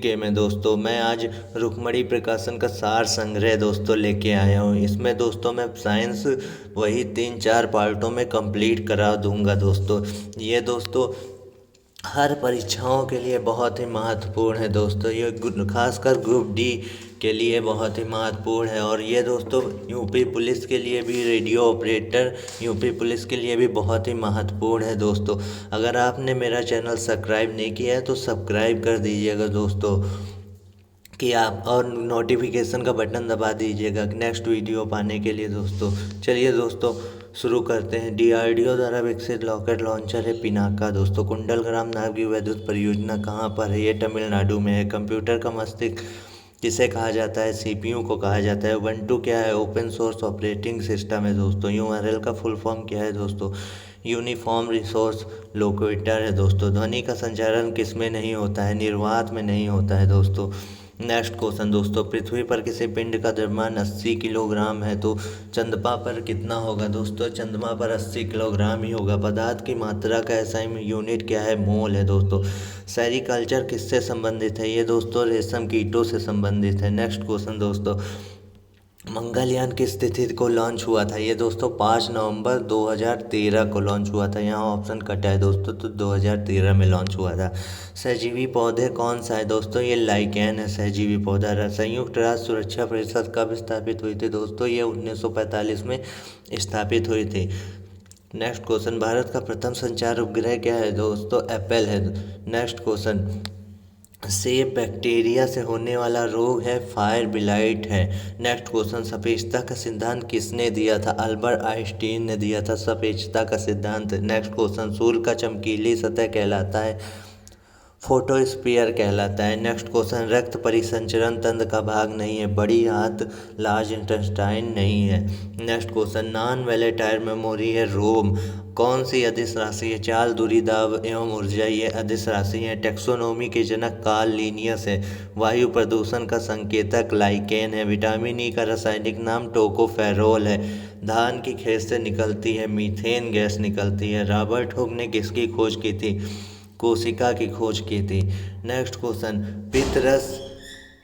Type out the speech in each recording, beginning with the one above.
GK में दोस्तों मैं आज रुक्मणी प्रकाशन का सार संग्रह दोस्तों लेके आया हूँ। इसमें दोस्तों मैं साइंस वही 3-4 पार्टों में कंप्लीट करा दूंगा दोस्तों। ये दोस्तों हर परीक्षाओं के लिए बहुत ही महत्वपूर्ण है दोस्तों। ये खासकर ग्रुप डी के लिए बहुत ही महत्वपूर्ण है। और ये दोस्तों यूपी पुलिस के लिए भी, रेडियो ऑपरेटर यूपी पुलिस के लिए भी बहुत ही महत्वपूर्ण है दोस्तों। अगर आपने मेरा चैनल सब्सक्राइब नहीं किया है तो सब्सक्राइब कर दीजिएगा दोस्तों कि आप, और नोटिफिकेशन का बटन दबा दीजिएगा नेक्स्ट वीडियो पाने के लिए दोस्तों। चलिए दोस्तों शुरू करते हैं। डीआरडीओ द्वारा विकसित रॉकेट लॉन्चर है पिनाका दोस्तों। कुंडलग्राम नाम की विद्युत परियोजना कहाँ पर है? ये तमिलनाडु में है। कंप्यूटर का मस्तिष्क किसे कहा जाता है? सीपीयू को कहा जाता है। उबंटू क्या है? ओपन सोर्स ऑपरेटिंग सिस्टम है दोस्तों। यूआरएल का फुल फॉर्म क्या है दोस्तों? यूनिफॉर्म रिसोर्स लोकेटर है दोस्तों। ध्वनि का संचारण किस में नहीं होता है? निर्वात में नहीं होता है दोस्तों। नेक्स्ट क्वेश्चन दोस्तों, पृथ्वी पर किसी पिंड का द्रव्यमान 80 किलोग्राम है तो चंद्रमा पर कितना होगा दोस्तों? चंद्रमा पर 80 किलोग्राम ही होगा। पदार्थ की मात्रा का एसआई यूनिट क्या है? मोल है दोस्तों। सेरीकल्चर किससे संबंधित है? ये दोस्तों रेशम कीटों से संबंधित है। नेक्स्ट क्वेश्चन दोस्तों, मंगलयान किस तिथि को लॉन्च हुआ था? ये दोस्तों 5 नवंबर 2013 को लॉन्च हुआ था। यहाँ ऑप्शन कटा है दोस्तों, तो 2013 में लॉन्च हुआ था। सहजीवी पौधे कौन सा है दोस्तों? ये लाइकेन है सहजीवी पौधा। संयुक्त राष्ट्र सुरक्षा परिषद कब स्थापित हुई थी दोस्तों? ये 1945 में स्थापित हुई थी। नेक्स्ट क्वेश्चन, भारत का प्रथम संचार उपग्रह क्या है दोस्तों? एप्पल है। नेक्स्ट क्वेश्चन, सेब बैक्टीरिया से होने वाला रोग है, फायर ब्लाइट है। नेक्स्ट क्वेश्चन, सापेक्षता का सिद्धांत किसने दिया था? अल्बर्ट आइंस्टीन ने दिया था सापेक्षता का सिद्धांत। नेक्स्ट क्वेश्चन, सूर्य का चमकीली सतह कहलाता है? फोटोस्फीयर कहलाता है। नेक्स्ट क्वेश्चन, रक्त परिसंचरण तंत्र का भाग नहीं है? बड़ी आंत लार्ज इंटेस्टाइन नहीं है। Next question, non volatile memory है? रोम। कौन सी अदिश राशि है? चाल, दूरी, दाब एवं ऊर्जा ये अदिश राशि है। टेक्सोनोमी के जनक कार्ल लिनियस है। वायु प्रदूषण का संकेतक लाइकेन है। विटामिन ई का रासायनिक नाम टोकोफेरोल है। धान की खेत से निकलती है मीथेन गैस निकलती है। रॉबर्ट हुक ने किसकी खोज की थी? कोशिका की खोज की थी। नेक्स्ट क्वेश्चन, पित्तरस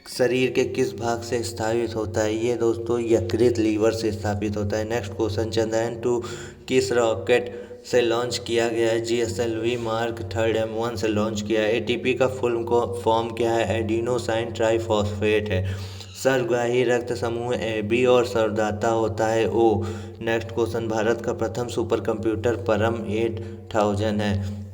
शरीर के किस भाग से स्थापित होता है? ये दोस्तों यकृत लीवर से स्थापित होता है। नेक्स्ट क्वेश्चन, चंद्रयान 2 किस रॉकेट से लॉन्च किया गया है? जीएसएलवी मार्क 3 M1 से लॉन्च किया है। एटीपी का फुल फॉर्म क्या है? एडिनोसाइन ट्राइफॉस्फेट है। सर्वग्राही रक्त समूह AB और सर्वदाता होता है O। नेक्स्ट क्वेश्चन, भारत का प्रथम सुपर कंप्यूटर परम 8000 है।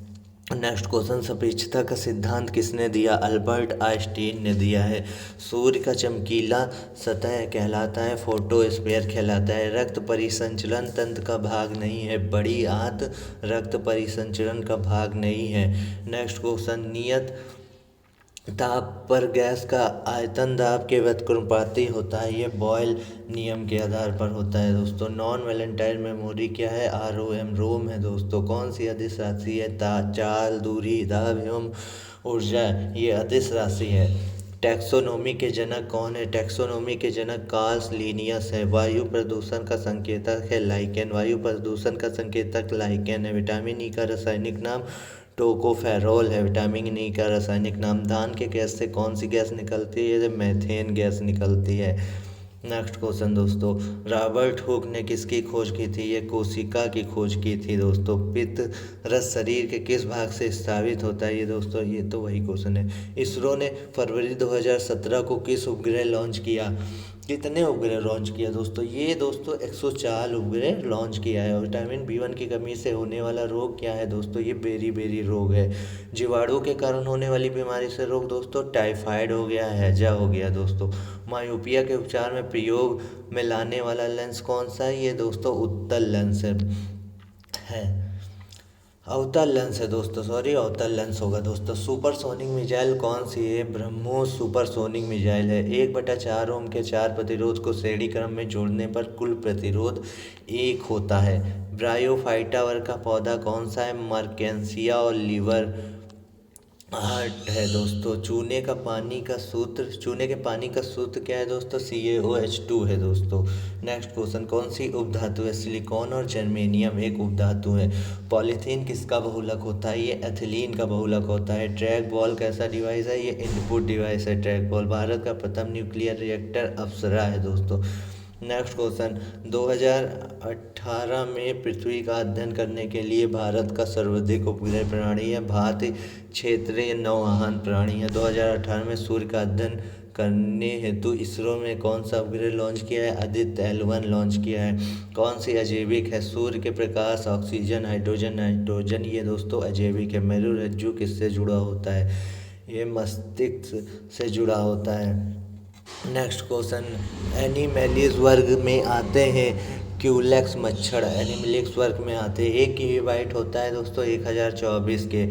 नेक्स्ट क्वेश्चन, सापेक्षता का सिद्धांत किसने दिया? अल्बर्ट आइंस्टीन ने दिया है। सूर्य का चमकीला सतह कहलाता है? फोटोस्फीयर कहलाता है। रक्त परिसंचरण तंत्र का भाग नहीं है? बड़ी आंत रक्त परिसंचरण का भाग नहीं है। नेक्स्ट क्वेश्चन, नियत ताप पर गैस का आयतन दाब के व्युत्क्रमानुपाती होता है? ये बॉयल नियम के आधार पर होता है दोस्तों। नॉन वोलेटाइल मेमोरी क्या है? ROM रोम है दोस्तों। कौन सी अदिश राशि है? चाल, दूरी, दाब एवं ऊर्जा ये अदिश राशि है। टैक्सोनॉमी के जनक कौन है? टैक्सोनॉमी के जनक कार्ल लिनियस है। वायु प्रदूषण का संकेतक है लाइकेन। वायु प्रदूषण का संकेतक लाइकेन है। विटामिन ई का रासायनिक नाम टोकोफेरोल है। विटामिन ई का रासायनिक नाम। धान के गैस से कौन सी गैस निकलती है? मेथेन गैस निकलती है। नेक्स्ट क्वेश्चन दोस्तों, रॉबर्ट हुक ने किसकी खोज की थी? ये कोशिका की खोज की थी दोस्तों। पित्त रस शरीर के किस भाग से स्थापित होता है? ये दोस्तों ये तो वही क्वेश्चन है। इसरो ने फरवरी 2017 को किस उपग्रह लॉन्च किया? कितने उपग्रह लॉन्च किया दोस्तों? ये दोस्तों 104 उपग्रह लॉन्च किया है। विटामिन B1 की कमी से होने वाला रोग क्या है दोस्तों? ये बेरी रोग है। जीवाणु के कारण होने वाली बीमारी से रोग दोस्तों टाइफाइड हो गया, हैजा हो गया दोस्तों। मायोपिया के उपचार में प्रयोग में लाने वाला लेंस कौन सा है? ये दोस्तों उत्तल लेंस है। अवतल लेंस है दोस्तों, सॉरी अवतल लेंस होगा दोस्तों। सुपरसोनिक मिसाइल कौन सी है? ब्रह्मोस सुपरसोनिक मिसाइल है। 1/4 ओम के 4 प्रतिरोध को श्रेणी क्रम में जोड़ने पर कुल प्रतिरोध 1 होता है। ब्रायोफाइटा वर्ग का पौधा कौन सा है? मर्केंसिया और लीवर आठ है दोस्तों। चूने के पानी का सूत्र क्या है दोस्तों? CaOH2 है दोस्तों। नेक्स्ट क्वेश्चन, कौन सी उपधातु है? सिलिकॉन और जर्मेनियम एक उपधातु है। पॉलीथीन किसका बहुलक होता है? ये एथिलीन का बहुलक होता है। ट्रैक बॉल कैसा डिवाइस है? ये इनपुट डिवाइस है ट्रैक बॉल। भारत का प्रथम न्यूक्लियर रिएक्टर अप्सरा है दोस्तों। नेक्स्ट क्वेश्चन, 2018 में पृथ्वी का अध्ययन करने के लिए भारत का सर्वाधिक उपग्रह प्रणाली है भारतीय क्षेत्रीय नौवहन प्रणाली है। 2018 में सूर्य का अध्ययन करने हेतु इसरो में कौन सा उपग्रह लॉन्च किया है? आदित्य L1 लॉन्च किया है। कौन सी अजैविक है? सूर्य के प्रकाश, ऑक्सीजन, हाइड्रोजन। नाइट्रोजन ये दोस्तों अजैविक है। मेरुरज्जु किससे जुड़ा होता है? ये मस्तिष्क से जुड़ा होता है। नेक्स्ट क्वेश्चन, एनिमेलिस वर्ग में आते हैं क्यूलेक्स मच्छर। एनिमेलिस वर्ग में आते हैं। एक किलोबाइट होता है दोस्तों 1024 के।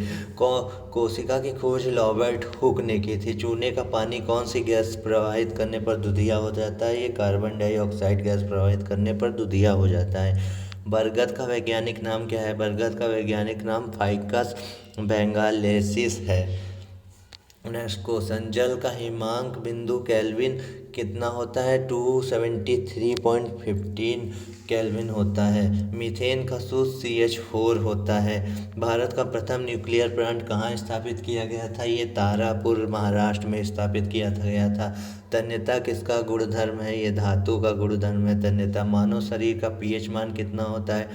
कोशिका की खोज रॉबर्ट हुक ने की थी। चूने का पानी कौन सी गैस प्रवाहित करने पर दुधिया हो जाता है? ये कार्बन डाइऑक्साइड गैस प्रवाहित करने पर दुधिया हो जाता है। बरगद का वैज्ञानिक नाम क्या है? बरगद का वैज्ञानिक नाम फाइकस बेंगालेसिस है। नेक्स्ट क्वेश्चन, जल का हिमांक बिंदु केल्विन कितना होता है? 273.15 केल्विन होता है। मीथेन का सूत्र CH4 होता है। भारत का प्रथम न्यूक्लियर प्लांट कहाँ स्थापित किया गया था? ये तारापुर महाराष्ट्र में स्थापित किया गया था। तन्यता किसका गुणधर्म है? ये धातु का गुणधर्म है तन्यता। मानव शरीर का pH मान कितना होता है?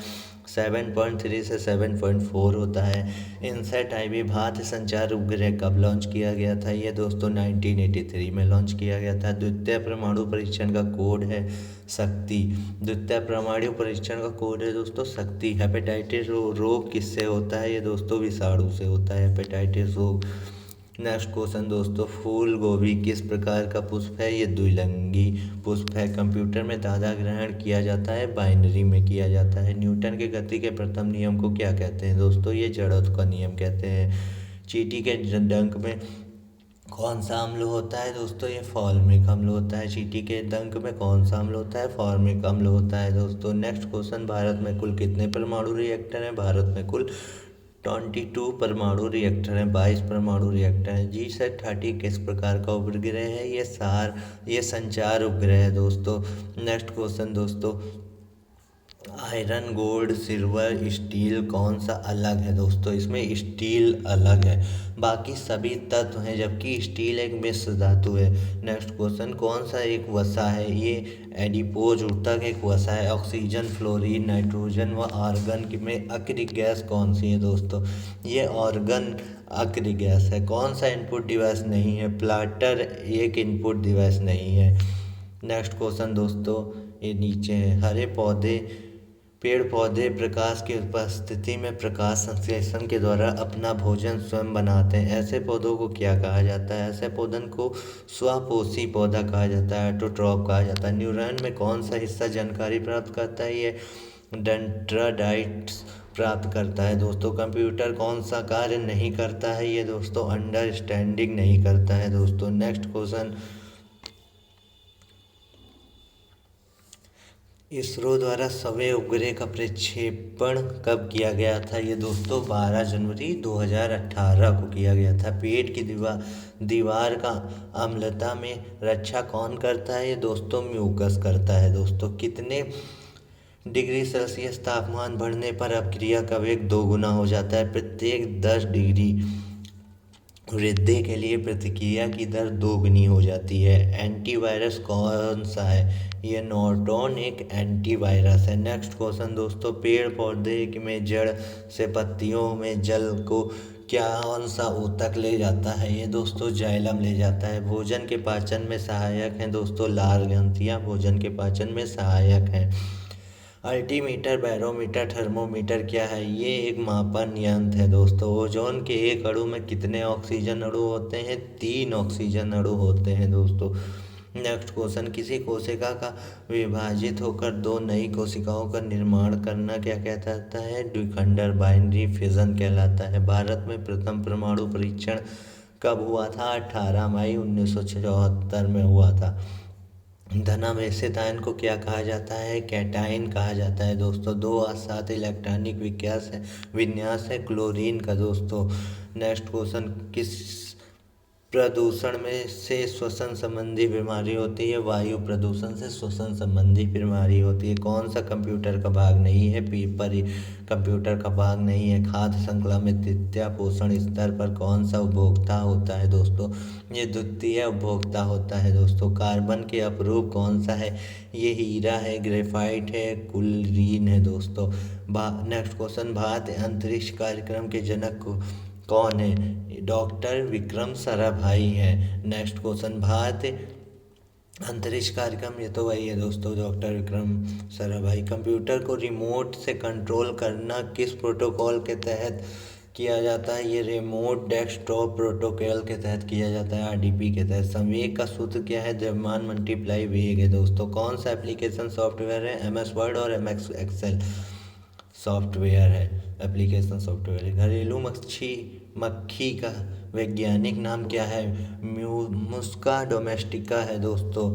7.3 से 7.4 होता है। इनसेट IB भारतीय संचार उपग्रह कब लॉन्च किया गया था? ये दोस्तों 1983 में लॉन्च किया गया था। द्वितीय परमाणु परीक्षण का कोड है शक्ति। द्वितीय परमाणु परीक्षण का कोड है दोस्तों शक्ति। हेपेटाइटिस रोग किससे होता है? ये दोस्तों विषाणु से होता है हेपेटाइटिस रोग। नेक्स्ट क्वेश्चन दोस्तों, फूल गोभी किस प्रकार का पुष्प है? ये द्विलिंगी पुष्प है। कंप्यूटर में दादा ग्रहण किया जाता है बाइनरी में किया जाता है। न्यूटन के गति के प्रथम नियम को क्या कहते हैं दोस्तों? ये जड़त्व का नियम कहते हैं। चींटी के डंक में कौन सा अम्ल होता है दोस्तों? ये फॉर्मिक अम्ल होता है। चींटी के डंक में कौन सा अम्ल होता है? फॉर्मिक अम्ल होता है दोस्तों। नेक्स्ट क्वेश्चन, भारत में कुल कितने परमाणु रिएक्टर हैं? भारत में कुल 22 परमाणु रिएक्टर हैं। 22 परमाणु रिएक्टर हैं। G30 किस प्रकार का उपग्रह है? ये संचार उपग्रह है दोस्तों। नेक्स्ट क्वेश्चन दोस्तों, आयरन, गोल्ड, सिल्वर, स्टील कौन सा अलग है दोस्तों? इसमें स्टील अलग है, बाकी सभी तत्व हैं जबकि स्टील एक मिश्र धातु है। नेक्स्ट क्वेश्चन, कौन सा एक वसा है? ये एडिपोज ऊतक एक वसा है। ऑक्सीजन, फ्लोरीन, नाइट्रोजन व आर्गन में अक्रिय गैस कौन सी है दोस्तों? ये ऑर्गन अक्रिय गैस है। कौन सा इनपुट डिवाइस नहीं है? प्लाटर एक इनपुट डिवाइस नहीं है। नेक्स्ट क्वेश्चन दोस्तों, ये नीचे है। हरे पौधे पेड़ पौधे प्रकाश की उपस्थिति में प्रकाश संश्लेषण के द्वारा अपना भोजन स्वयं बनाते हैं। ऐसे पौधों को क्या कहा जाता है? ऐसे पौधन को स्वपोषी पौधा कहा जाता है, ऑटोट्रॉफ कहा जाता है। न्यूरॉन में कौन सा हिस्सा जानकारी प्राप्त करता है? ये डेंड्राइट्स प्राप्त करता है दोस्तों। कंप्यूटर कौन सा कार्य नहीं करता है? ये दोस्तों अंडरस्टैंडिंग नहीं करता है दोस्तों। नेक्स्ट क्वेश्चन, इसरो द्वारा सवे उपग्रह का प्रक्षेपण कब किया गया था? ये दोस्तों 12 जनवरी 2018 को किया गया था। पेट की दीवार का अम्लता में रक्षा कौन करता है? ये दोस्तों म्यूकस करता है दोस्तों। कितने डिग्री सेल्सियस तापमान बढ़ने पर अपक्रिया का वेग 2 गुना हो जाता है? प्रत्येक 10 डिग्री वृद्धि के लिए प्रतिक्रिया की दर 2 गुनी हो जाती है। एंटीवायरस कौन सा है? ये नॉर्टन एक एंटीवायरस है। नेक्स्ट क्वेश्चन दोस्तों, पेड़ पौधे में जड़ से पत्तियों में जल को कौन सा ऊतक ले जाता है? ये दोस्तों जाइलम ले जाता है। भोजन के पाचन में सहायक हैं दोस्तों लाल ग्रंथियाँ भोजन के पाचन में सहायक हैं। अल्टीमीटर, बैरोमीटर, थर्मोमीटर क्या है? ये एक मापन यंत्र है दोस्तों। ओजोन के एक अणु में कितने ऑक्सीजन अणु होते हैं? 3 ऑक्सीजन अणु होते हैं दोस्तों। नेक्स्ट क्वेश्चन, किसी कोशिका का विभाजित होकर 2 नई कोशिकाओं का निर्माण करना क्या कहलाता है? द्विखंडन, बाइनरी फिजन कहलाता है। भारत में प्रथम परमाणु परीक्षण कब हुआ था? 18 मई 1974 में हुआ था। धनावेशित आयन को क्या कहा जाता है? कैटायन कहा जाता है दोस्तों। 2 और 7 इलेक्ट्रॉनिक विन्यास है क्लोरीन का दोस्तों। नेक्स्ट क्वेश्चन, किस प्रदूषण में से श्वसन संबंधी बीमारी होती है? वायु प्रदूषण से श्वसन संबंधी बीमारी होती है। कौन सा कंप्यूटर का भाग नहीं है? पेपर कंप्यूटर का भाग नहीं है। खाद्य श्रृंखला में तृतीय पोषण स्तर पर कौन सा उपभोक्ता होता है दोस्तों? ये द्वितीय उपभोक्ता होता है दोस्तों। कार्बन के अपरूप कौन सा है? ये हीरा है, ग्रेफाइट है, कुलरीन है दोस्तों। नेक्स्ट क्वेश्चन, भारतीय अंतरिक्ष कार्यक्रम के जनक कौन है? डॉक्टर विक्रम साराभाई है। नेक्स्ट क्वेश्चन, भारतीय अंतरिक्ष कार्यक्रम, ये तो वही है दोस्तों, डॉक्टर विक्रम साराभाई। कंप्यूटर को रिमोट से कंट्रोल करना किस प्रोटोकॉल के तहत किया जाता है? ये रिमोट डेस्कटॉप प्रोटोकॉल के तहत किया जाता है, आरडीपी के तहत। संवेग का सूत्र क्या है? द्रव्यमान मल्टीप्लाई वेग है दोस्तों। कौन सा एप्लीकेशन सॉफ्टवेयर है? एमएस वर्ड और एमएस एक्सेल सॉफ्टवेयर है, एप्लीकेशन सॉफ्टवेयर है। घरेलू मक्खी का वैज्ञानिक नाम क्या है? मुस्का डोमेस्टिका है दोस्तों।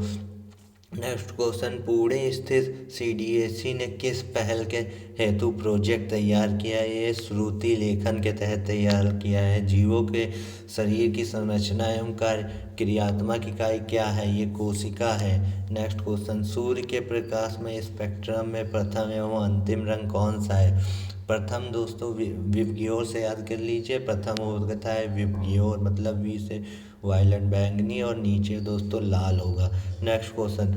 नेक्स्ट क्वेश्चन, पुणे स्थित सीडीएसी ने किस पहल के हेतु प्रोजेक्ट तैयार किया है? ये श्रुति लेखन के तहत तैयार किया है। जीवों के शरीर की संरचना एवं क्रियात्मक इकाई क्या है? ये कोशिका है। नेक्स्ट क्वेश्चन, सूर्य के प्रकाश में स्पेक्ट्रम में प्रथम एवं अंतिम रंग कौन सा है? प्रथम दोस्तों विबग्योर से याद कर लीजिए, प्रथम होता है विबग्योर, मतलब वी से वायलेट बैंगनी, और नीचे दोस्तों लाल होगा। नेक्स्ट क्वेश्चन,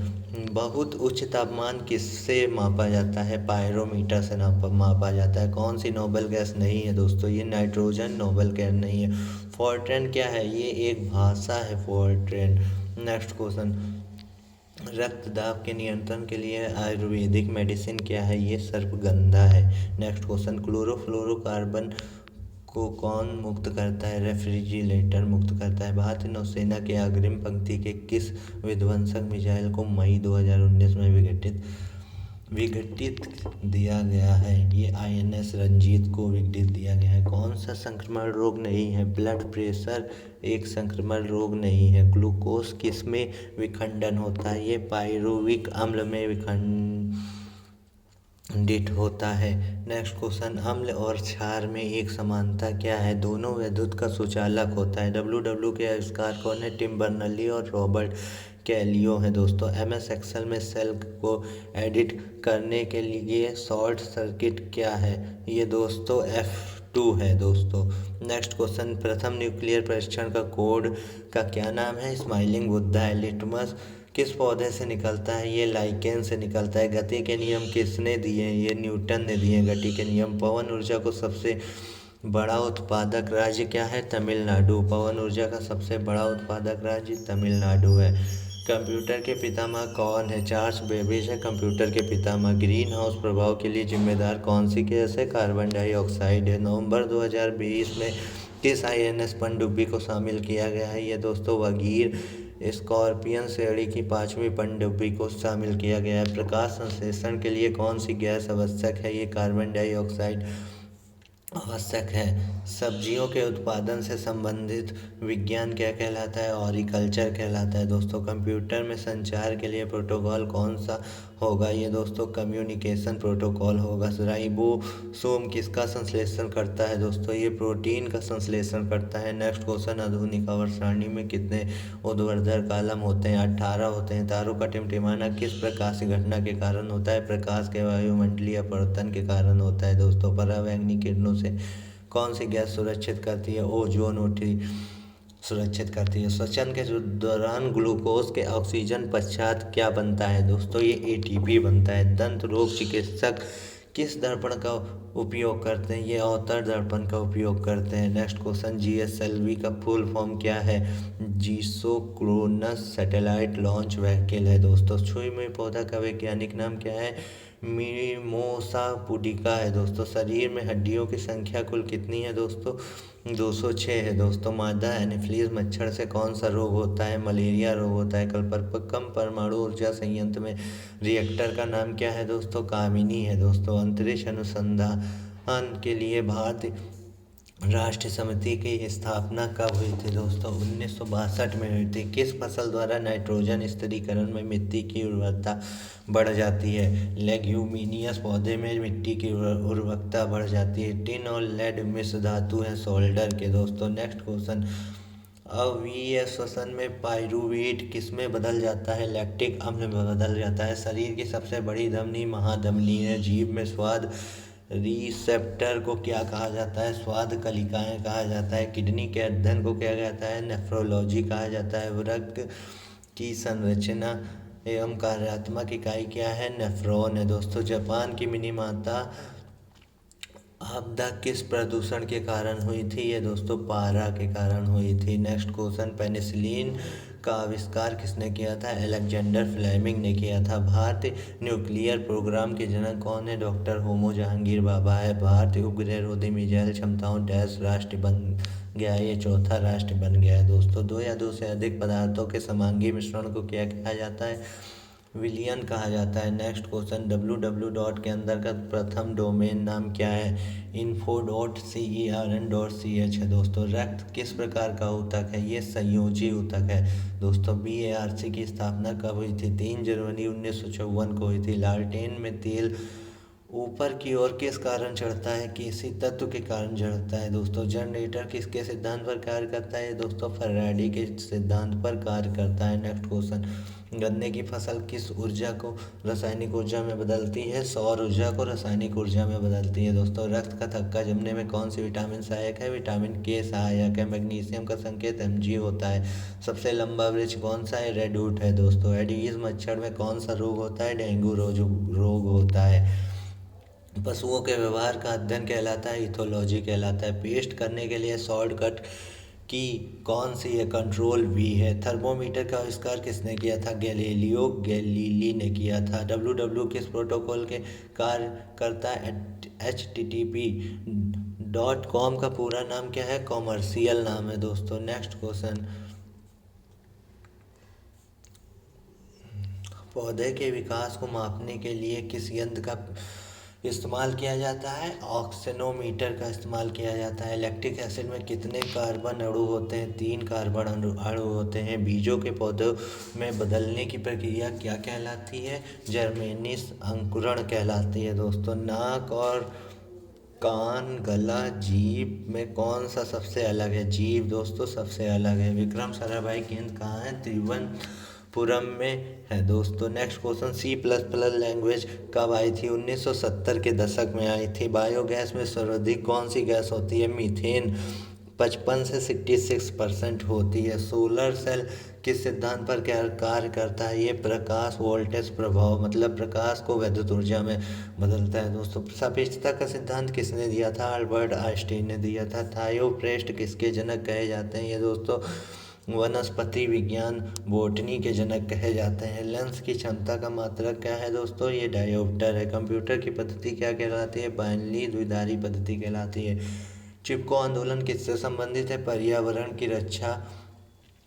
बहुत उच्च तापमान किससे मापा जाता है? पायरोमीटर से मापा जाता है। कौन सी नोबल गैस नहीं है दोस्तों? ये नाइट्रोजन नोबल गैस नहीं है। फॉर्ट्रेन क्या है? ये एक भाषा है, फॉर्ट्रेन। नेक्स्ट क्वेश्चन, रक्त दाब के नियंत्रण के लिए आयुर्वेदिक मेडिसिन क्या है? ये सर्पगंधा है। नेक्स्ट क्वेश्चन, क्लोरोफ्लोरोकार्बन को कौन मुक्त करता है? रेफ्रिजरेटर मुक्त करता है। भारतीय नौसेना के अग्रिम पंक्ति के किस विध्वंसक मिसाइल को मई 2019 में विघटित दिया गया है? ये आईएनएस रंजीत को विघटित दिया गया है। कौन सा संक्रमण रोग नहीं है? ब्लड प्रेशर एक संक्रमण रोग नहीं है। ग्लूकोज किसमें विखंडन होता है? ये पायरुविक अम्ल में विखंडित होता है। नेक्स्ट क्वेश्चन, अम्ल और क्षार में एक समानता क्या है? दोनों विद्युत का सुचालक होता है। डब्ल्यू के आविष्कार कौन है? टिम बर्नर्ली और रॉबर्ट कैलियो है दोस्तों। एमएस एक्सेल में सेल को एडिट करने के लिए शॉर्ट सर्किट क्या है? ये दोस्तों F2 है दोस्तों। नेक्स्ट क्वेश्चन, प्रथम न्यूक्लियर परीक्षण का कोड का क्या नाम है? स्माइलिंग बुद्धा है। लिटमस किस पौधे से निकलता है? ये लाइकेन से निकलता है। गति के नियम किसने दिए? ये न्यूटन ने दिए गति के नियम। पवन ऊर्जा को सबसे बड़ा उत्पादक राज्य क्या है? तमिलनाडु। पवन ऊर्जा का सबसे बड़ा उत्पादक राज्य तमिलनाडु है। कंप्यूटर के पितामह कौन है? चार्ल्स बेबेज है कंप्यूटर के पितामह। ग्रीन हाउस प्रभाव के लिए जिम्मेदार कौन सी गैस है? कार्बन डाइऑक्साइड है। नवंबर 2020 में किस आईएनएस पनडुब्बी को शामिल किया गया है? ये दोस्तों वगीर स्कॉर्पियन श्रेणी की 5वीं पनडुब्बी को शामिल किया गया है। प्रकाश संश्लेषण के लिए कौन सी गैस आवश्यक है? ये कार्बन डाइऑक्साइड आवश्यक है। सब्जियों के उत्पादन से संबंधित विज्ञान क्या कहलाता है? हॉर्टिकल्चर कहलाता है दोस्तों। कंप्यूटर में संचार के लिए प्रोटोकॉल कौन सा होगा? ये दोस्तों कम्युनिकेशन प्रोटोकॉल होगा। राइबोसोम किसका संश्लेषण करता है दोस्तों? ये प्रोटीन का संश्लेषण करता है। नेक्स्ट क्वेश्चन, आधुनिक आवर्त सारणी में कितने ऊर्ध्वाधर कॉलम होते हैं? 18 होते हैं। तारों का टिमटिमाना किस प्रकाशीय घटना के कारण होता है? प्रकाश के वायुमंडलीय अपवर्तन के कारण होता है दोस्तों। परावैंगनी किरणों से कौन सी गैस सुरक्षित करती है? ओजोन सुरक्षित करती है। श्वसन के दौरान ग्लूकोज के ऑक्सीजन पश्चात क्या बनता है दोस्तों? ये एटीपी बनता है। दंत रोग चिकित्सक किस दर्पण का उपयोग करते हैं? ये अवतल दर्पण का उपयोग करते हैं। नेक्स्ट क्वेश्चन, जीएसएलवी का फुल फॉर्म क्या है? जीसोक्रोनस सैटेलाइट लॉन्च व्हीकल है दोस्तों। छुई मुई पौधा का वैज्ञानिक नाम क्या है? मिमोसा पुडिका है दोस्तों। शरीर में हड्डियों की संख्या कुल कितनी है दोस्तों? 206 है दोस्तों। मादा एनोफिलीज मच्छर से कौन सा रोग होता है? मलेरिया रोग होता है। कलपक्कम परमाणु ऊर्जा संयंत्र में रिएक्टर का नाम क्या है दोस्तों? कामिनी है दोस्तों। अंतरिक्ष अनुसंधान के लिए भारत राष्ट्रीय समिति की स्थापना कब हुई थी दोस्तों? 1962 में हुई थी। किस फसल द्वारा नाइट्रोजन स्थिरीकरण में मिट्टी की उर्वरता बढ़ जाती है? लेग्यूमिनियस पौधे में मिट्टी की उर्वरता बढ़ जाती है। टिन और लेड मिश्र धातु है सोल्डर के दोस्तों। नेक्स्ट क्वेश्चन, अवीय श्वसन में पाइरूवेट किस में बदल जाता है? लैक्टिक अम्ल में बदल जाता है। शरीर की सबसे बड़ी धमनी महाधमनी है। जीभ में स्वाद रिसेप्टर को क्या कहा जाता है? स्वाद कलिकाएं कहा जाता है। किडनी के अध्ययन को क्या कहता है? नेफ्रोलॉजी कहा जाता है। वृक्क की संरचना एवं कार्यात्मक इकाई क्या है? नेफ्रॉन है दोस्तों। जापान की मिनीमाता आपदा किस प्रदूषण के कारण हुई थी? ये दोस्तों पारा के कारण हुई थी। नेक्स्ट क्वेश्चन, पेनिसिलिन का आविष्कार किसने किया था? अलेक्जेंडर फ्लेमिंग ने किया था। भारतीय न्यूक्लियर प्रोग्राम के जनक कौन है? डॉक्टर होमो जहांगीर बाबा है। भारतीय उपग्रहरोधी मिसाइल क्षमताओं डैश राष्ट्र बन गया? ये चौथा राष्ट्र बन गया है दोस्तों। दो या दो से अधिक पदार्थों के समांगी मिश्रण को क्या कहा जाता है? विलियन कहा जाता है। नेक्स्ट क्वेश्चन, www के अंतर्गत प्रथम डोमेन नाम क्या है? info.cern.ch है दोस्तों। रक्त किस प्रकार का ऊतक है? ये संयोजी ऊतक है दोस्तों। BARC की स्थापना कब हुई थी? 3 जनवरी 1954 को हुई थी। लालटेन में तेल ऊपर की ओर किस कारण चढ़ता है? किसी तत्व के कारण चढ़ता है दोस्तों। जनरेटर किसके सिद्धांत पर कार्य करता है? दोस्तों फैराडे के सिद्धांत पर कार्य करता है। नेक्स्ट क्वेश्चन, गन्ने की फसल किस ऊर्जा को रासायनिक ऊर्जा में बदलती है? सौर ऊर्जा को रासायनिक ऊर्जा में बदलती है दोस्तों। रक्त का थक्का जमने में कौन सी विटामिन सहायक है? विटामिन के सहायक है। मैग्नीशियम का संकेत Mg होता है। सबसे लंबा वृक्ष कौन सा है? रेडवुड है दोस्तों। एडीज मच्छर में कौन सा रोग होता है? डेंगू रोग होता है। पशुओं के व्यवहार का अध्ययन कहलाता है इथोलॉजी कहलाता है। पेस्ट करने के लिए शॉर्टकट की कौन सी है? कंट्रोल V है। थर्मोमीटर का आविष्कार किसने किया था? गैलीलियो गैलीली ने किया था। www किस प्रोटोकॉल के कार्य करता है? http.com का पूरा नाम क्या है? कॉमर्शियल नाम है दोस्तों। नेक्स्ट क्वेश्चन, पौधे के विकास को मापने के लिए किस यंत्र का इस्तेमाल किया जाता है? ऑक्सीनोमीटर का इस्तेमाल किया जाता है। लैक्टिक एसिड में कितने कार्बन अणु होते हैं? 3 कार्बन अणु होते हैं। बीजों के पौधों में बदलने की प्रक्रिया क्या कहलाती है? जर्मेनिस अंकुरण कहलाती है दोस्तों। नाक और कान, गला, जीभ में कौन सा सबसे अलग है? जीभ दोस्तों सबसे अलग है। विक्रम साराभाई केंद्र कहाँ है? त्रिवनपुरम में है दोस्तों। नेक्स्ट क्वेश्चन, C++ लैंग्वेज कब आई थी? 1970 के दशक में आई थी। बायोगैस में सर्वाधिक कौन सी गैस होती है? मीथेन 55 से 66% होती है। सोलर सेल किस सिद्धांत पर क्या कार्य करता है? ये प्रकाश वोल्टेज प्रभाव मतलब प्रकाश को विद्युत ऊर्जा में बदलता है दोस्तों। सापेक्षता का सिद्धांत किसने दिया था? अल्बर्ट आइंस्टीन ने दिया था। थायोप्रेस्ट किसके जनक कहे जाते हैं? ये दोस्तों वनस्पति विज्ञान बोटनी के जनक कहे जाते हैं। लेंस की क्षमता का मात्रक क्या है दोस्तों? ये डायोप्टर है। कंप्यूटर की पद्धति क्या कहलाती है? बाइनरी द्विधारी पद्धति कहलाती है। चिपको आंदोलन किससे संबंधित है? पर्यावरण की रक्षा,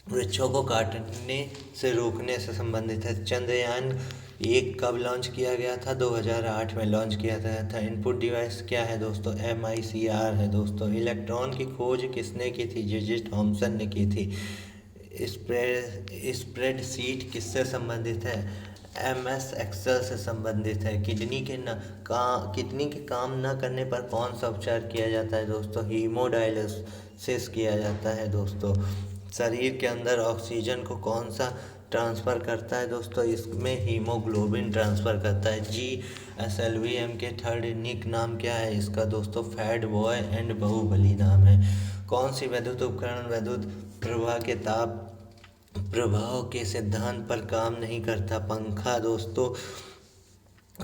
वृक्षों को काटने से रोकने से संबंधित है। चंद्रयान 1 कब लॉन्च किया गया था? 2008 में लॉन्च किया गया था। इनपुट डिवाइस क्या है दोस्तों? MICR है दोस्तों। इलेक्ट्रॉन की खोज किसने की थी? जे थॉमसन ने की थी। स्प्रेडशीट किससे संबंधित है? MS एक्सेल से संबंधित है। किडनी के काम न करने पर कौन सा उपचार किया जाता है दोस्तों? हीमोडायलिसिस किया जाता है दोस्तों। शरीर के अंदर ऑक्सीजन को कौन सा ट्रांसफ़र करता है दोस्तों? इसमें हीमोग्लोबिन ट्रांसफ़र करता है। GSLV-M के थर्ड निक नाम क्या है इसका दोस्तों? फैट बॉय एंड बाहुबली नाम है। कौन सी विद्युत उपकरण विद्युत प्रवाह के ताप प्रभाव के सिद्धांत पर काम नहीं करता? पंखा दोस्तों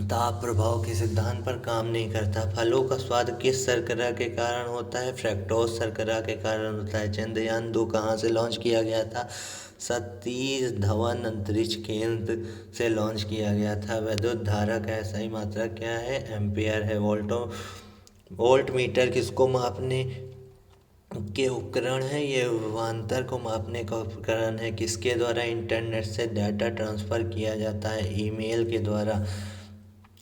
ताप प्रभाव के सिद्धांत पर काम नहीं करता। फलों का स्वाद किस शर्करा के कारण होता है? फ्रैक्टोज शर्करा के कारण होता है। चंद्रयान 2 कहाँ से लॉन्च किया गया था? सतीश धवन अंतरिक्ष केंद्र से लॉन्च किया गया था। विद्युत धारा का SI मात्रा क्या है? एम्पियर है। वोल्ट मीटर किसको मापने के उपकरण है? ये विभवांतर को मापने का उपकरण है। किसके द्वारा इंटरनेट से डाटा ट्रांसफ़र किया जाता है? ईमेल के द्वारा।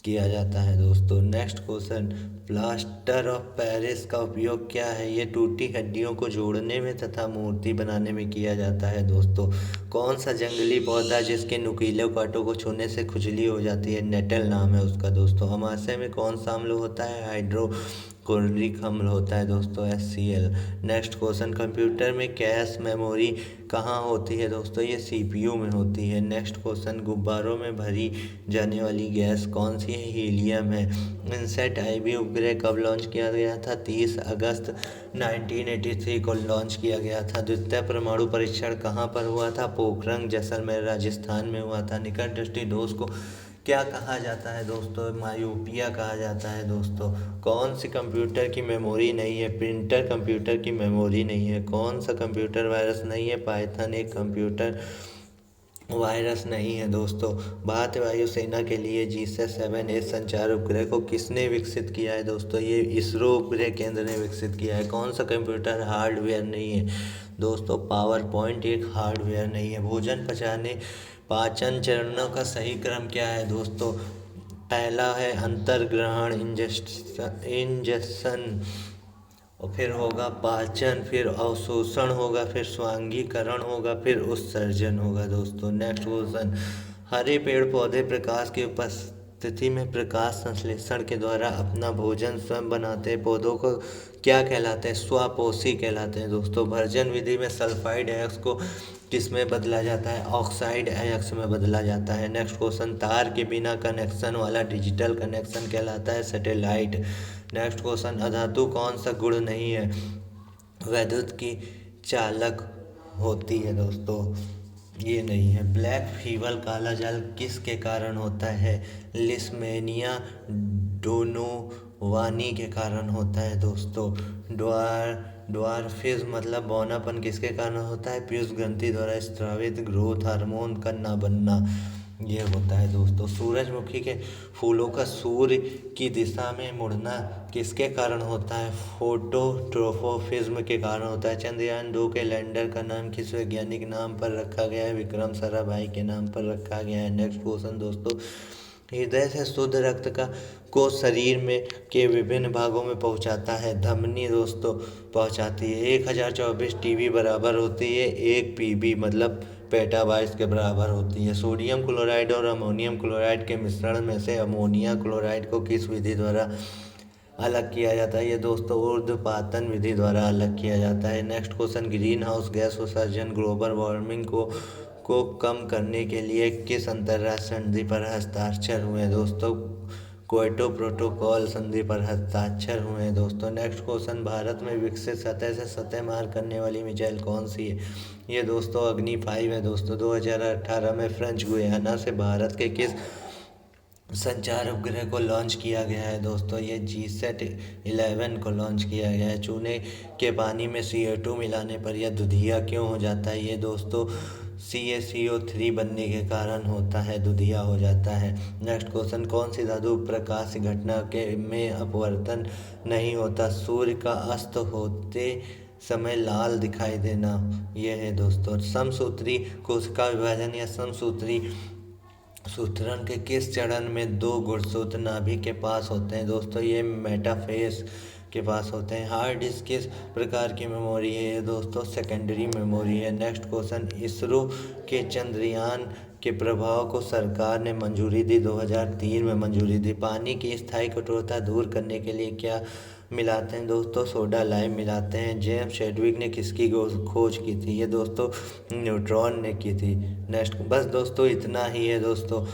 किया जाता है दोस्तों। Next question, plaster of Paris का उपयोग क्या है? ये टूटी हड्डियों को जोड़ने में तथा मूर्ति बनाने में किया जाता है दोस्तों। कौन सा जंगली पौधा जिसके नुकीले कांटों को छूने से खुजली हो जाती है? नेटल नाम है उसका दोस्तों। अमाशय में कौन सा अम्ल होता है? हाइड्रोक्लोरिक अम्ल होता है दोस्तों, HCl। नेक्स्ट क्वेश्चन, कंप्यूटर में कैश मेमोरी कहाँ होती है दोस्तों? ये CPU में होती है। नेक्स्ट क्वेश्चन, गुब्बारों में भरी जाने वाली गैस कौन सी है? हीलियम है। इनसेट IB उपग्रह कब लॉन्च किया गया था? 30 अगस्त 1983 को लॉन्च किया गया था। द्वितीय परमाणु परीक्षण कहाँ पर हुआ था? पोखरण जैसलमेर राजस्थान में हुआ था। निकट दृष्टि दोष को क्या कहा जाता है दोस्तों? मायोपिया कहा जाता है दोस्तों। कौन सी कंप्यूटर की मेमोरी नहीं है? प्रिंटर कंप्यूटर की मेमोरी नहीं है। कौन सा कंप्यूटर वायरस नहीं है? पाइथन एक कंप्यूटर वायरस नहीं है दोस्तों। भारतीय वायुसेना के लिए GSAT-7A संचार उपग्रह को किसने विकसित किया है दोस्तों? ये इसरो उपग्रह केंद्र ने विकसित किया है। कौन सा कंप्यूटर हार्डवेयर नहीं है दोस्तों? पावर पॉइंट एक हार्डवेयर नहीं है। भोजन पचाने पाचन चरणों का सही क्रम क्या है दोस्तों? पहला है अंतर्ग्रहण, इंजेक्शन, और फिर होगा पाचन, फिर अवशोषण होगा, फिर स्वांगीकरण होगा, फिर उत्सर्जन होगा दोस्तों। नेक्स्ट क्वेश्चन, हरे पेड़ पौधे प्रकाश की उपस्थिति में प्रकाश संश्लेषण के द्वारा अपना भोजन स्वयं बनाते हैं। पौधों को क्या कहलाते हैं? स्वपोषी कहलाते हैं दोस्तों। भर्जन विधि में सल्फाइड अयस्क को किस में बदला जाता है? ऑक्साइड अयस्क में बदला जाता है। नेक्स्ट क्वेश्चन, तार के बिना कनेक्शन वाला डिजिटल कनेक्शन कहलाता है सैटेलाइट। नेक्स्ट क्वेश्चन, अधातु कौन सा गुण नहीं है? विद्युत की चालक होती है दोस्तों, ये नहीं है। ब्लैक फीवर काला जाल किसके कारण होता है? लिस्मेनिया डोनोवानी के कारण होता है दोस्तों। ड्वार्फिज्म मतलब बौनापन किसके कारण होता है? पीयूष ग्रंथि द्वारा स्रावित ग्रोथ हार्मोन का ना बनना, ये होता है दोस्तों। सूरजमुखी के फूलों का सूर्य की दिशा में मुड़ना किसके कारण होता है? फोटोट्रोफोफिज्म के कारण होता है। चंद्रयान 2 के लैंडर का नाम किस वैज्ञानिक नाम पर रखा गया है? विक्रम साराभाई के नाम पर रखा गया है। नेक्स्ट क्वेश्चन दोस्तों, हृदय से शुद्ध रक्त को शरीर में के विभिन्न भागों में पहुंचाता है? धमनी दोस्तों पहुंचाती है। 1024 TB बराबर होती है 1 PB मतलब पेटाबाइट्स के बराबर होती है। सोडियम क्लोराइड और अमोनियम क्लोराइड के मिश्रण में से अमोनिया क्लोराइड को किस विधि द्वारा अलग किया जाता है? ये दोस्तों ऊर्ध्वपातन विधि द्वारा अलग किया जाता है। Next question, green house gas उत्सर्जन ग्लोबल वार्मिंग को कम करने के लिए किस अंतर्राष्ट्रीय संधि पर हस्ताक्षर हुए हैं दोस्तों? क्योटो प्रोटोकॉल संधि पर हस्ताक्षर हुए हैं दोस्तों। नेक्स्ट क्वेश्चन, भारत में विकसित सतह से सतह मार करने वाली मिसाइल कौन सी है? ये दोस्तों अग्नि 5 है दोस्तों। 2018 में फ्रेंच गुयाना से भारत के किस संचार उपग्रह को लॉन्च किया गया है दोस्तों? ये GSAT-11 को लॉन्च किया गया है। चूने के पानी में CO2 मिलाने पर यह दुधिया क्यों हो जाता है? ये दोस्तों CaCO3 बनने के कारण होता है, दुधिया हो जाता है। नेक्स्ट क्वेश्चन, कौन सी धातु प्रकाश घटना के में अपवर्तन नहीं होता? सूर्य का अस्त होते समय लाल दिखाई देना, यह है दोस्तों। समसूत्री कोशिका विभाजन या समसूत्री सूत्रण के किस चरण में 2 गुणसूत्र नाभि के पास होते हैं दोस्तों? ये मेटाफेस के पास होते हैं। हार्ड डिस्क किस प्रकार की मेमोरी है? ये दोस्तों सेकेंडरी मेमोरी है। नेक्स्ट क्वेश्चन, इसरो के चंद्रयान के प्रभाव को सरकार ने मंजूरी दी, 2003 में मंजूरी दी। पानी की स्थायी कठोरता दूर करने के लिए क्या मिलाते हैं दोस्तों? सोडा लाइम मिलाते हैं। जेम्स चैडविक ने किसकी खोज की थी? ये दोस्तों न्यूट्रॉन ने की थी। नेक्स्ट बस दोस्तों इतना ही है दोस्तों।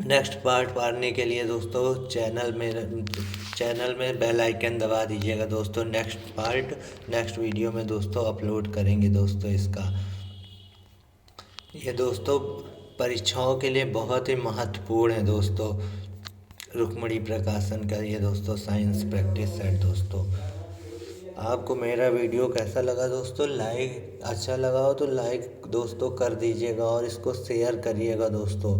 नेक्स्ट पार्ट पाने के लिए दोस्तों चैनल में बेल आइकन दबा दीजिएगा दोस्तों। नेक्स्ट वीडियो में दोस्तों अपलोड करेंगे दोस्तों इसका। ये दोस्तों परीक्षाओं के लिए बहुत ही महत्वपूर्ण है दोस्तों। रुक्मणी प्रकाशन का ये दोस्तों साइंस प्रैक्टिस सेट दोस्तों। आपको मेरा वीडियो कैसा लगा दोस्तों? लाइक अच्छा लगा हो तो लाइक दोस्तों कर दीजिएगा और इसको शेयर करिएगा दोस्तों।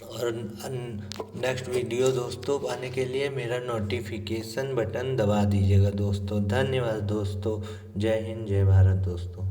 और नेक्स्ट वीडियो दोस्तों पाने के लिए मेरा नोटिफिकेशन बटन दबा दीजिएगा दोस्तों। धन्यवाद दोस्तों। जय हिंद जय भारत दोस्तों।